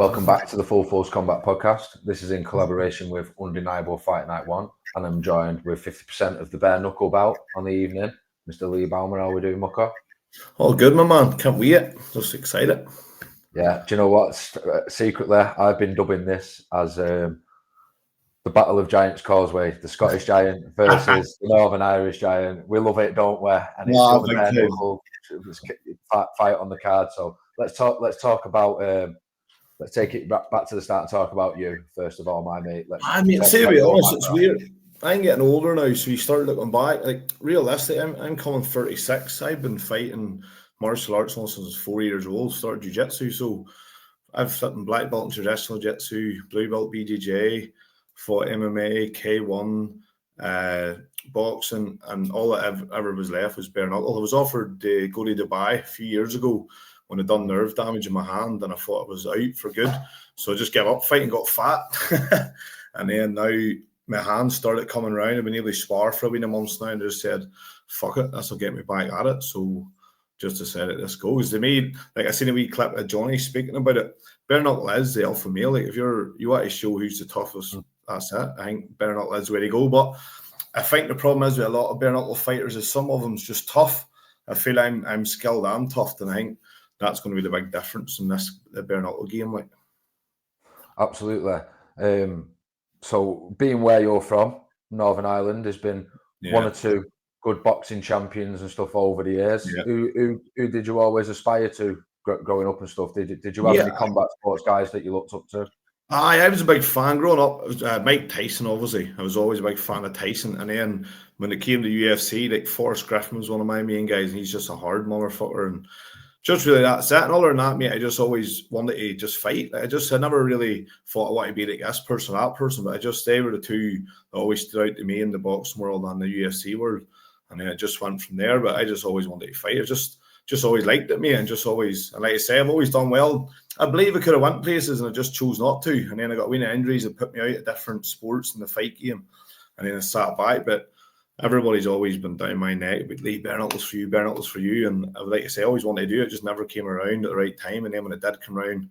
Welcome back to the Full Force Combat podcast. This is in collaboration with Undeniable Fight Night 1, and I'm joined with 50% of the bare knuckle bout on the evening, Mr. Lee Balmer. How are we doing, Mucker? All good, my man. Can't wait. Just excited. Yeah, do you know what? Secretly, I've been dubbing this as the Battle of Giants Causeway, the Scottish Giant versus the Northern Irish Giant. We love it, don't we? And it's the only bare knuckle fight on the card. So let's talk about. Let's take it back to the start and talk about you, first of all, my mate. I mean, to be honest, it's weird. I'm getting older now, so you start looking back. Like, realistically, I'm coming 36. I've been fighting martial arts since I was 4 years old, started jiu-jitsu. So I've fought black belt in traditional jiu-jitsu, blue belt BJJ, fought MMA, K1, boxing, and all that ever was left was bare knuckle. I was offered to go to Dubai a few years ago when I'd done nerve damage in my hand and I thought I was out for good. So I just gave up fighting, got fat. And then now my hands started coming around. I've been able to spar for a wee months now and just said, fuck it, this will get me back at it. So just decided this goes. They made, like I seen a wee clip of Jonny speaking about it. Bare knuckle is the alpha male. Like if you want to show who's the toughest, that's it. I think bare knuckle is where to go. But I think the problem is with a lot of bare knuckle fighters is some of them's just tough. I feel I'm skilled and tough, and I think that's going to be the big difference in the bare knuckle game. Like, absolutely. So being where you're from, Northern Ireland, has been one or two good boxing champions and stuff over the years. Yeah. Who did you always aspire to growing up and stuff? Did you have any combat sports guys that you looked up to? I was a big fan growing up. It was Mike Tyson, obviously. I was always a big fan of Tyson. And then when it came to UFC, like Forrest Griffin was one of my main guys, and he's just a hard motherfucker. And just really that's it. And other than that, mate, I just always wanted to just fight. I never really thought I wanted to be like this person or that person, but they were the two that always stood out to me in the boxing world and the UFC world. And then it just went from there. But I just always wanted to fight. I just always liked it, mate, and just always, and like I say, I've always done well. I believe I could have went places and I just chose not to. And then I got a wee injuries that put me out at different sports in the fight game. And then I sat back. But everybody's always been down my neck. But Lee, bare knuckles for you, bare knuckles for you. And like I say, I always wanted to do it. It just never came around at the right time. And then when it did come around,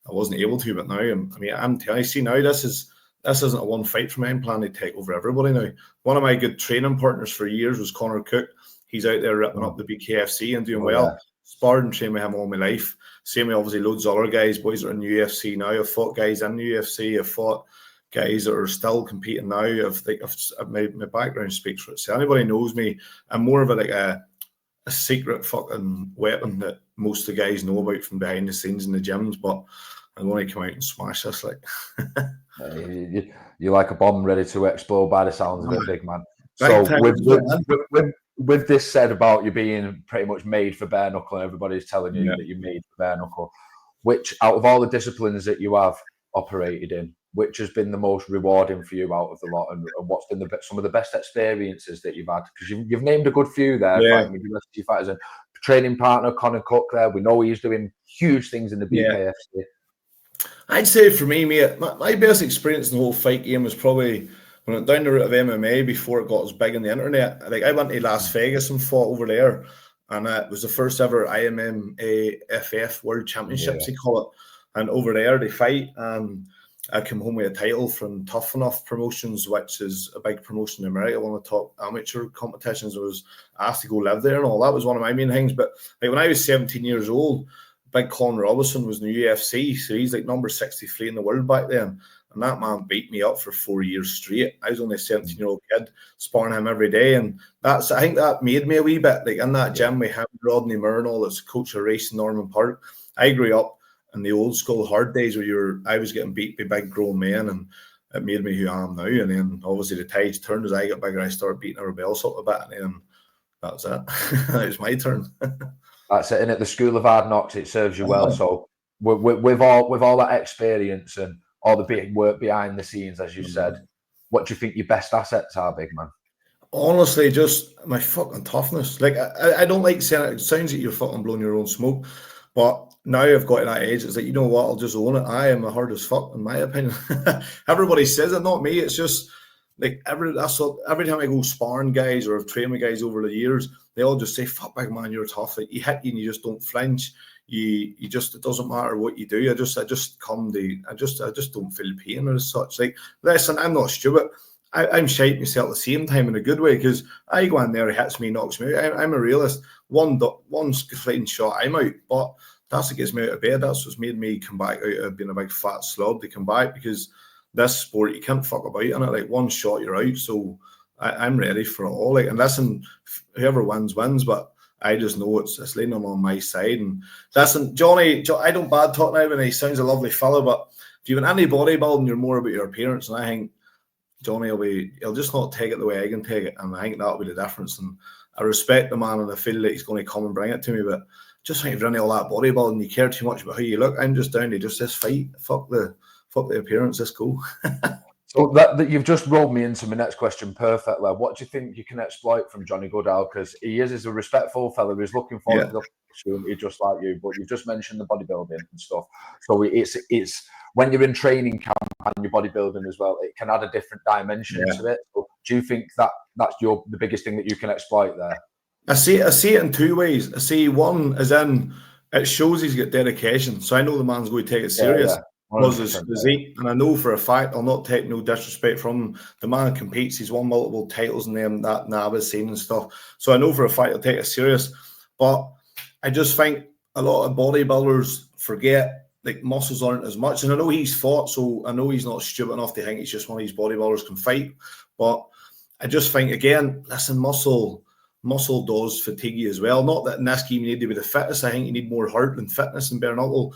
I wasn't able to. But now, I'm telling you, see, now this isn't a one fight for me. I'm planning to take over everybody now. One of my good training partners for years was Connor Cook. He's out there ripping up the BKFC and doing well. Yeah. Sparred and trained with him all my life. Same with obviously loads of other guys, boys that are in the UFC now. I've fought guys in the UFC. I've fought guys that are still competing now. My background speaks for itself. Anybody knows me, I'm more of a secret fucking weapon that most of the guys know about from behind the scenes in the gyms, but I'm going to come out and smash this. Like, you're like a bomb ready to explode by the sounds of it, big man. So with this said about you being pretty much made for bare knuckle, and everybody's telling you that you're made for bare knuckle, which out of all the disciplines that you have operated in, which has been the most rewarding for you out of the lot, and what's been some of the best experiences that you've had? Because you've named a good few there, fighting with UFC fighters and training partner Connor Cook there. We know he's doing huge things in the BKFC. I'd say for me, mate, my best experience in the whole fight game was probably when I went down the route of MMA before it got as big on the internet. Like, I went to Las Vegas and fought over there, and it was the first ever IMMAFF World Championships, they call it. And over there they fight, and I came home with a title from Toughness Promotions, which is a big promotion in America, one of the top amateur competitions. I was asked to go live there and all. That was one of my main things. But like when I was 17 years old, big Colin Robinson was in the UFC, so he's like number 63 in the world back then. And that man beat me up for 4 years straight. I was only a 17-year-old kid, sparring him every day. And I think that made me a wee bit. Like in that gym, we had Rodney Moore and all that's coach of race in Norman Park. I grew up in the old school hard days where I was getting beat by big grown men, and it made me who I am now. And then obviously the tides turned as I got bigger. I started beating our bells up a bit, and then that's it. It's my turn. That's it. And at the School of Hard Knocks, it serves you well. So with all that experience and all the big work behind the scenes, as you said, what do you think your best assets are, big man? Honestly, just my fucking toughness. Like, I don't like saying it. It sounds like you're fucking blowing your own smoke. But now I've got to that age, it's like, you know what, I'll just own it. I am the hardest fuck, in my opinion. Everybody says it, not me. It's just, like every time I go sparring guys or I've trained with guys over the years, they all just say, "Fuck, big man, you're tough. Like, you hit you and you just don't flinch. You just, it doesn't matter what you do. I just don't feel pain or such. Like, listen, I'm not stupid. I'm shite myself at the same time in a good way, because I go in there, he hits me, knocks me out. I'm a realist. One flying shot, I'm out. But that's what gets me out of bed. That's what's made me come back out of being a big fat slob to come back, because this sport, you can't fuck about in it. Like, one shot, you're out. So I'm ready for it all. Like, and listen, whoever wins, but I just know it's leaning on my side. And listen, Jonny, I don't bad talk now, and he sounds a lovely fellow, but if you've any bodybuilding, you're more about your appearance. And I think Jonny he'll just not take it the way I can take it. And I think that'll be the difference. And I respect the man, and I feel that he's going to come and bring it to me. But just think, if you're into all that bodybuilding, you care too much about how you look. I'm just down to just this fight. Fuck the appearance. Let's go. So that you've just rolled me into my next question perfectly. What do you think you can exploit from Jonny Goodall? Because he is a respectful fellow who's looking forward to the opportunity, just like you. But you've just mentioned the bodybuilding and stuff. So it's when you're in training camp and you're bodybuilding as well, it can add a different dimension to it. So do you think that's the biggest thing that you can exploit there? I see it in two ways. I see one as in it shows he's got dedication. So I know the man's going to take it serious. Was his physique, and I know for a fact, I'll not take no disrespect from him. The man competes, he's won multiple titles in that Nava scene and stuff. So I know for a fact he'll take it serious. But I just think a lot of bodybuilders forget, like, muscles aren't as much. And I know he's fought, so I know he's not stupid enough to think he's just one of these bodybuilders can fight. But I just think, again, listen, muscle does fatigue you as well. Not that in this game you need to be the fittest. I think you need more heart than fitness in bare knuckle.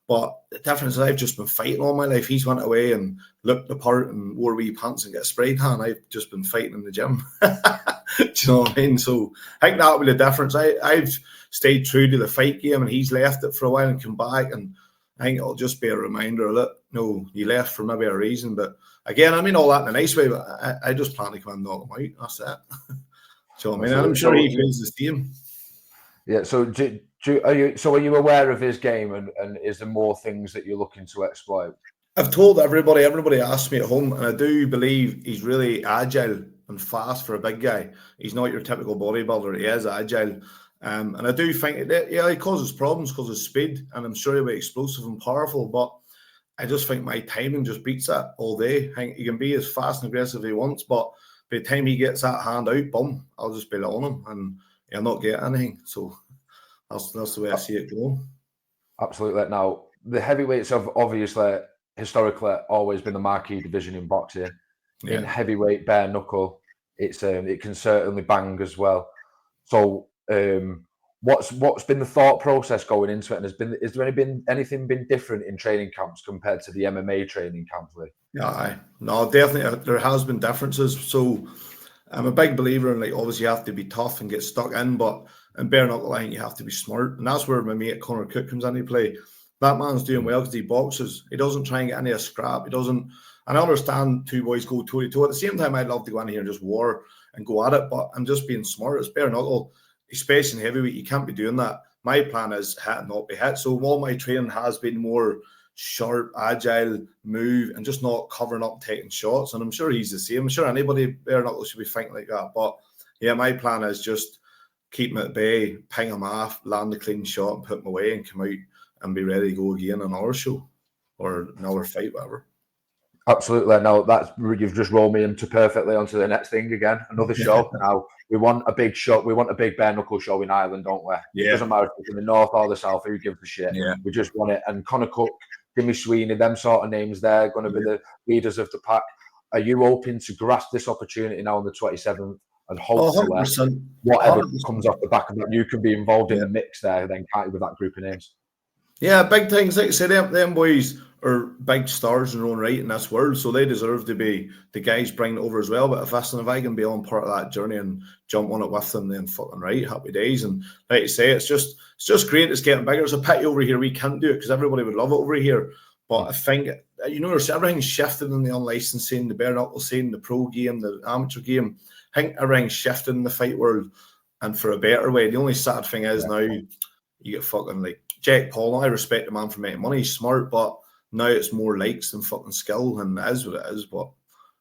But the difference is I've just been fighting all my life. He's went away and looked the part and wore wee pants and got a sprayed hand. I've just been fighting in the gym. Do you know what I mean? So I think that'll be the difference. I've stayed true to the fight game, and he's left it for a while and come back. And I think it'll just be a reminder that, no, you left for maybe a reason. But again, I mean all that in a nice way, but I just plan to come and knock him out. That's it. So I mean, I'm sure he feels the same. Yeah, so are you aware of his game, and is there more things that you're looking to exploit? I've told everybody asks me at home, and I do believe he's really agile and fast for a big guy. He's not your typical bodybuilder. He is agile. And I do think that, he causes problems because of speed, and I'm sure he'll be explosive and powerful, but I just think my timing just beats that all day. I think he can be as fast and aggressive as he wants, but by the time he gets that hand out, boom, I'll just be on him, and he'll not get anything. So that's the way I see it going. Absolutely. Now, the heavyweights have obviously historically always been the marquee division in boxing. In heavyweight bare knuckle, it can certainly bang as well. So what's been the thought process going into it, and is there anything been different in training camps compared to the MMA training camps, Lee? Yeah, no, definitely there has been differences. So I'm a big believer in, like, obviously you have to be tough and get stuck in, but in bare knuckle, I think you have to be smart, and that's where my mate Connor Cook comes into play. That man's doing well because he boxes. He doesn't try and get into a scrap. He doesn't. And I understand two boys go toe to toe. At the same time, I'd love to go in here and just war and go at it, but I'm just being smart. It's bare knuckle, especially in heavyweight. You can't be doing that. My plan is hit and not be hit. So all my training has been more sharp, agile, move, and just not covering up, taking shots. And I'm sure he's the same. I'm sure anybody bare knuckle should be thinking like that. But yeah, my plan is just keep him at bay, ping him off, land a clean shot, and put him away, and come out and be ready to go again on our show or another fight, whatever. Absolutely. Now you've just rolled me into perfectly onto the next thing again. Another show. Now we want a big show. We want a big bare knuckle show in Ireland, don't we? Yeah. It doesn't matter if it's in the north or the south. Who gives a shit? Yeah. We just want it. And Connor Cook, Jimmy Sweeney, them sort of names, they're going to be the leaders of the pack. Are you hoping to grasp this opportunity now on the 27th? And hopefully, 100%. Whatever 100%. comes off the back of that, you can be involved in the mix there, then, can't you, with that group of names? Yeah, big things. Like I said, them boys are big stars in their own right in this world, so they deserve to be the guys bringing it over as well. But if I can be on part of that journey and jump on it with them, then fucking right, happy days. And like you say, it's just great. It's getting bigger. It's a pity over here we can't do it because everybody would love it over here. But I think, everything's shifted in the unlicensed scene, the bare knuckle scene, the pro game, the amateur game. I think everything's shifted in the fight world, and for a better way. The only sad thing is now you get fucking like Jake Paul. I respect the man for making money. He's smart, but now it's more likes than fucking skill, and it is what it is. But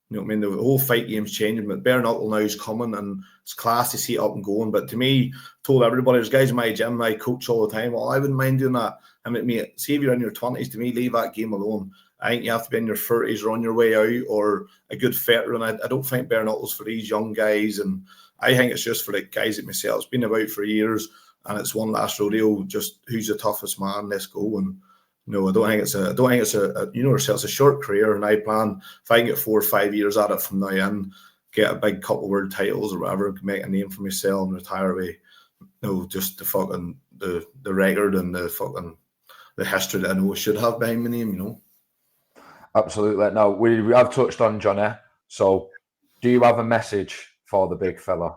You know what I mean? The whole fight game's changing, but bare knuckle now is coming, and it's class to see it up and going. But to me, told everybody, there's guys in my gym, I coach all the time. Well, I wouldn't mind doing that. I mean, mate, see if you're in your 20s, to me, leave that game alone. I think you have to be in your 30s or on your way out, or a good veteran. I don't think bare knuckles for these young guys, and I think it's just for like guys like myself. It's been about for years, and it's one last rodeo. Just who's the toughest man? Let's go. And no, I don't think it's a you know yourself, it's a short career, and I plan if I can get 4 or 5 years at it from now in, get a big couple world titles or whatever, make a name for myself and retire away. No, just the fucking the record and the history that I know I should have behind my name, you know. Absolutely. Now we have touched on Jonny. So do you have a message for the big fella?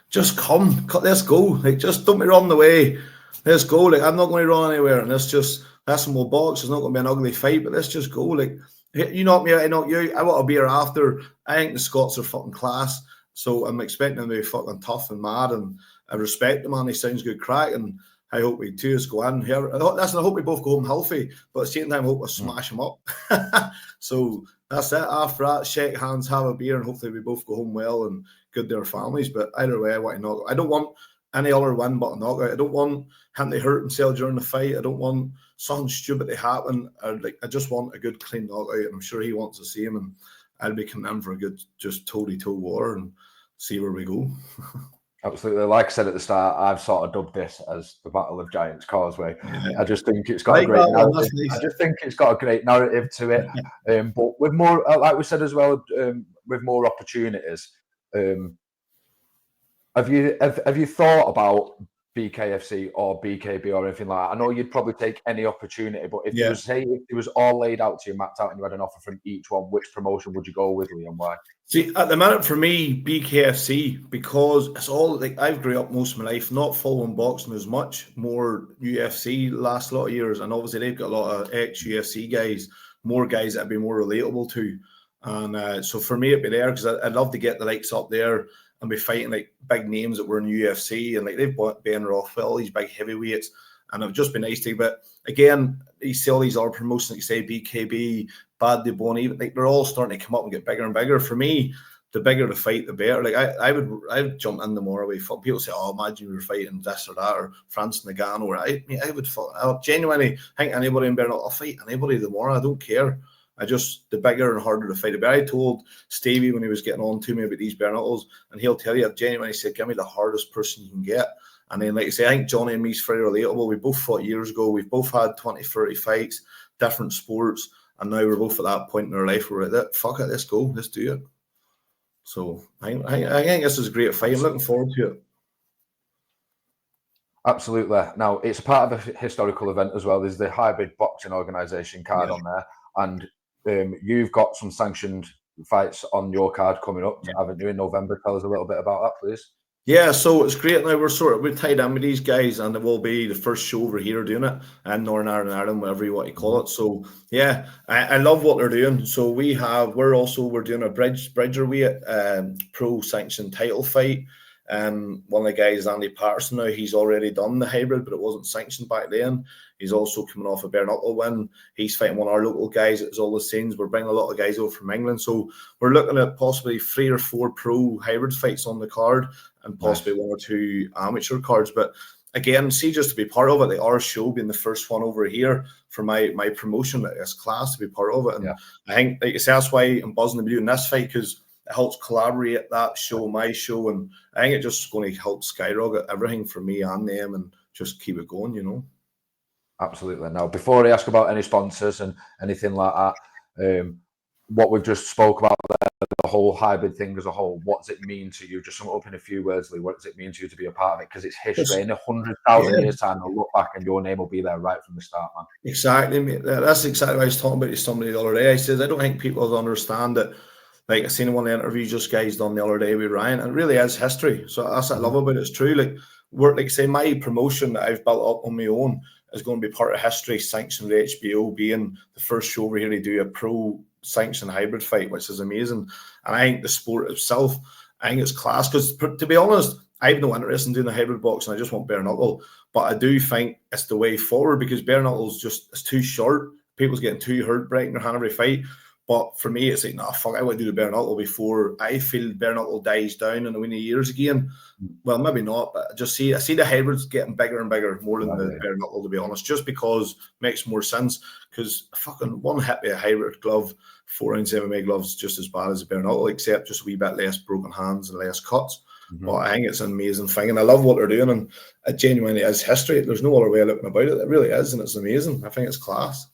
Just come, let's go. Like, just don't be run the way. Let's go. Like, I'm not going to run anywhere, and that's some more box. It's not going to be an ugly fight, but let's just go. Like, you knock me out, I knock you out. I want a beer after. I think the Scots are fucking class, so I'm expecting them to be fucking tough and mad, and I respect the man. He sounds good crack, and I hope we two us go in here. I hope we both go home healthy, but at the same time, I hope we smash him up. So that's it. After that, shake hands, have a beer, and hopefully we both go home well and good to our families. But either way, I want to knock. I don't want any other win but a knockout. I don't want him to hurt himself during the fight. I don't want something stupid to happen. I just want a good clean knockout, and I'm sure he wants to see him. And I'll be coming in for a good, just toe-to-toe war and see where we go. Absolutely. Like I said at the start, I've sort of dubbed this as the Battle of Giants Causeway. Yeah. I just think it's got a great narrative. Nice. I just think it's got a great narrative to it. But with more, like we said as well, with more opportunities. Have you thought about BKFC or BKB or anything like that? I know you'd probably take any opportunity, but if it was all laid out to you, mapped out, and you had an offer from each one, which promotion would you go with, Lee, and why? See, at the minute for me, BKFC, because it's all like I've grew up most of my life not following boxing as much, more UFC last lot of years, and obviously they've got a lot of ex-UFC guys, more guys that I'd be more relatable to, and so for me it'd be there because I'd love to get the likes up there and be fighting like big names that were in UFC, and like they've bought Ben Rothwell, these big heavyweights, and it'd just be nice to. But again, you see all these other promotions, like you say BKB, Bad De Bon, even like they're all starting to come up and get bigger and bigger. For me, the bigger the fight, the better. Like I would jump in the more away. People say, "Oh, imagine we were fighting this or that," or Francis Ngannou. Or I would genuinely think anybody in Bernal, I'll fight anybody the more. I don't care. The bigger and harder the fight. But I told Stevie when he was getting on to me about these bare knuckles, and he'll tell you, I've genuinely said, give me the hardest person you can get. And then, like I say, I think Jonny and me is very relatable. We both fought years ago. We've both had 20, 30 fights, different sports, and now we're both at that point in our life where we're like, fuck it, let's go, let's do it. So I think this is a great fight. I'm looking forward to it. Absolutely. Now, it's a part of a historical event as well. There's the Hybrid Boxing Organisation card on there, and you've got some sanctioned fights on your card coming up, haven't you, in November? Tell us a little bit about that, please. Yeah, so it's great now. We're tied in with these guys, and it will be the first show over here doing it, and Northern Ireland, whatever you want to call it. So yeah, I love what they're doing. So we're doing a bridgerweight pro sanctioned title fight. One of the guys, Andy Patterson, now he's already done the hybrid, but it wasn't sanctioned back then. He's also coming off a bare knuckle win. He's fighting one of our local guys. It's all the scenes. We're bringing a lot of guys over from England, so we're looking at possibly 3 or 4 pro hybrid fights on the card, and possibly 1 or 2 amateur cards. But again, see, just to be part of it, like our show being the first one over here for my promotion, it's class to be part of it. And I think, like I say, that's why I'm buzzing to be doing this fight, because it helps collaborate that show, my show, and I think it's just going to help skyrocket everything for me and them, and just keep it going, you know. Absolutely. Now, before I ask about any sponsors and anything like that, what we've just spoke about there, the whole hybrid thing as a whole, what does it mean to you? Just sum it up in a few words, Lee. What does it mean to you to be a part of it? Because it's history. In 100,000 years' time, they'll look back and your name will be there right from the start, man. Exactly, mate. That's exactly what I was talking about to somebody the other day. I said, I don't think people understand that. Like I seen one of the interviews just guys done the other day with Ryan, and it really is history. So that's what I love about it. It's true. Like say my promotion that I've built up on my own is going to be part of history, sanctioned with HBO, being the first show over here to do a pro sanctioned hybrid fight, which is amazing. And I think the sport itself, I think it's class. Because to be honest, I have no interest in doing the hybrid boxing. I just want bare knuckle. But I do think it's the way forward, because bare knuckle's it's too short. People's getting too hurt breaking their hand every fight. But for me, it's like, nah, fuck, I want to do the bare knuckle before I feel bare knuckle dies down in the winning years again. Well, maybe not, but I see the hybrids getting bigger and bigger more than the bare knuckle, to be honest, just because it makes more sense. Because fucking one hit with a hybrid glove, 4-ounce MMA gloves, just as bad as a bare knuckle, except just a wee bit less broken hands and less cuts. But I think it's an amazing thing, and I love what they're doing, and it genuinely is history. There's no other way of looking about it. It really is, and it's amazing. I think it's class.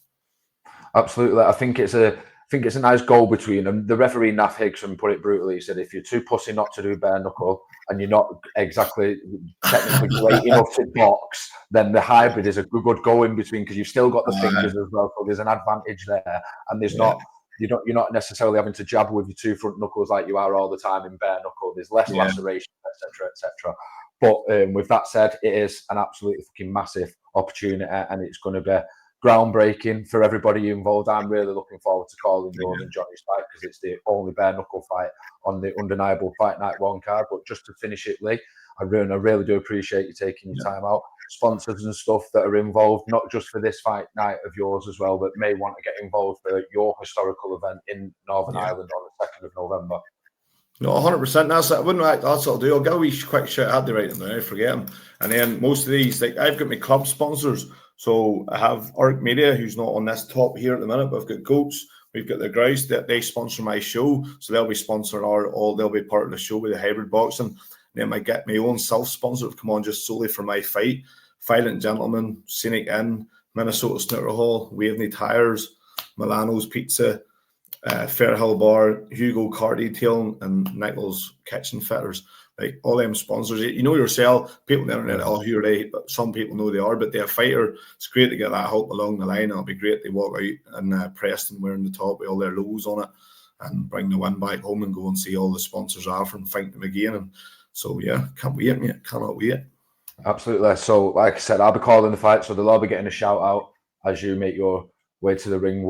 Absolutely. I think it's a nice goal between them. The referee, Nath Higson, put it brutally. He said, if you're too pussy not to do bare knuckle and you're not exactly technically great enough to box, then the hybrid is a good go in between, because you've still got the fingers as well. So there's an advantage there. And there's not, you're not necessarily having to jab with your two front knuckles like you are all the time in bare knuckle. There's less laceration, etc., etc. But with that said, it is an absolutely fucking massive opportunity, and it's going to be groundbreaking for everybody involved. I'm really looking forward to calling yours and Johnny's fight, because it's the only bare knuckle fight on the Undeniable Fight Night 1 card. But just to finish it, Lee, I really do appreciate you taking your time out. Sponsors and stuff that are involved, not just for this fight night of yours as well, but may want to get involved for your historical event in Northern Ireland on the 2nd of November. No, 100%. That's what I'll do. I'll give a wee quick shout out to right now. I forget them. And then most of these, like, I've got my club sponsors. So I have Arc Media, who's not on this top here at the minute, but I've got Goats. We've got the Grouse that they sponsor my show, so they'll be sponsoring they'll be part of the show with the hybrid boxing. Then I get my own self-sponsor have come on just solely for my fight. Violent Gentleman, Scenic Inn, Minnesota Snooker Hall, Waveney Tires, Milano's Pizza, Fairhill Bar, Hugo Car Detailing, and Nichols Kitchen Fitters. Like, all them sponsors, you know yourself, people on the internet, who are they? But some people know they are, but they're a fighter. It's great to get that help along the line. It'll be great to walk out and Preston wearing the top with all their logos on it and bring the win back home and go and see all the sponsors after and thank them again. And so, yeah, can't wait, mate. Cannot wait. Absolutely. So, like I said, I'll be calling the fight, so they'll all be getting a shout out as you make your way to the ring,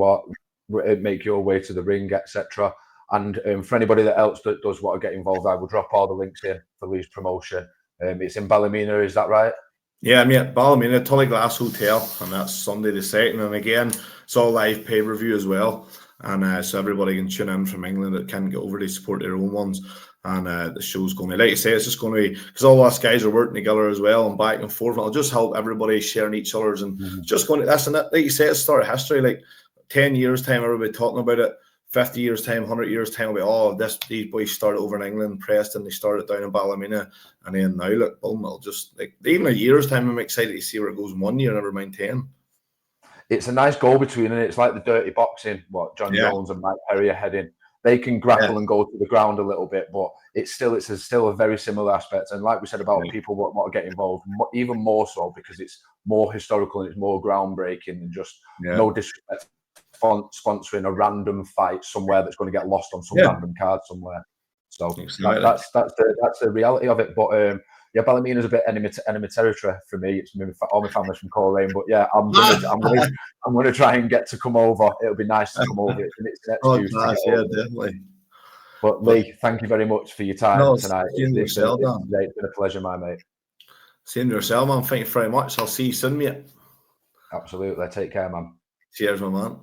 etc. And for anybody that else that does want to get involved, I will drop all the links in for Lee's promotion. It's in Ballymena, is that right? Yeah, mate, Ballymena, Tully Glass Hotel, and that's Sunday the 2nd. And again, it's all live pay-per-view as well. And so everybody can tune in from England that can get over to support their own ones. And the show's going to be, like I say, it's just going to be, because all us guys are working together as well and back and forth. And I'll just help everybody sharing each other's and just going to, that's it. Like you say, it's start of history. Like 10 years' time, everybody talking about it. 50 years' time, 100 years' time, will be, these boys started over in England, Preston, they started down in Ballymena, and then now, look, boom, it'll just, like, even a year's time, I'm excited to see where it goes in 1 year, never mind 10. It's a nice go between, and it's like the dirty boxing, what John Jones and Mike Perry are heading. They can grapple and go to the ground a little bit, but it's still a very similar aspect. And like we said about people want to get involved, even more so because it's more historical and it's more groundbreaking and just no disrespect. Sponsoring a random fight somewhere that's going to get lost on some random card somewhere. So that's the reality of it. But Ballymena's a bit enemy territory for me. It's all my family's from Coleraine, but yeah, I'm gonna try and get to come over. It'll be nice to come over. It's an excuse. Definitely. But Lee, thank you very much for your time tonight. It's been a pleasure, my mate. Same to yourself, man. Thank you very much. I'll see you soon, mate. Absolutely. Take care, man. Cheers, my man.